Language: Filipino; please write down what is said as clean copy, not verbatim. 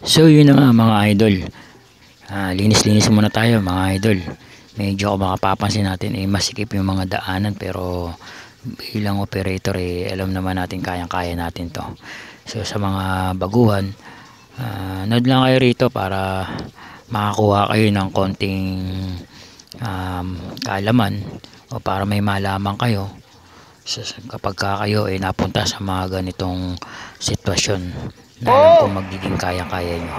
So yun na nga mga idol, linis-linis muna tayo mga idol. Medyo kung makapapansin natin masikip yung mga daanan, pero bilang operator alam naman natin kayang-kaya natin to. So sa mga baguhan, nod lang kayo rito para makakuha kayo ng konting kaalaman, o para may malaman kayo kapag kayo napunta sa mga ganitong sitwasyon na alam kong magiging kayang-kaya nyo.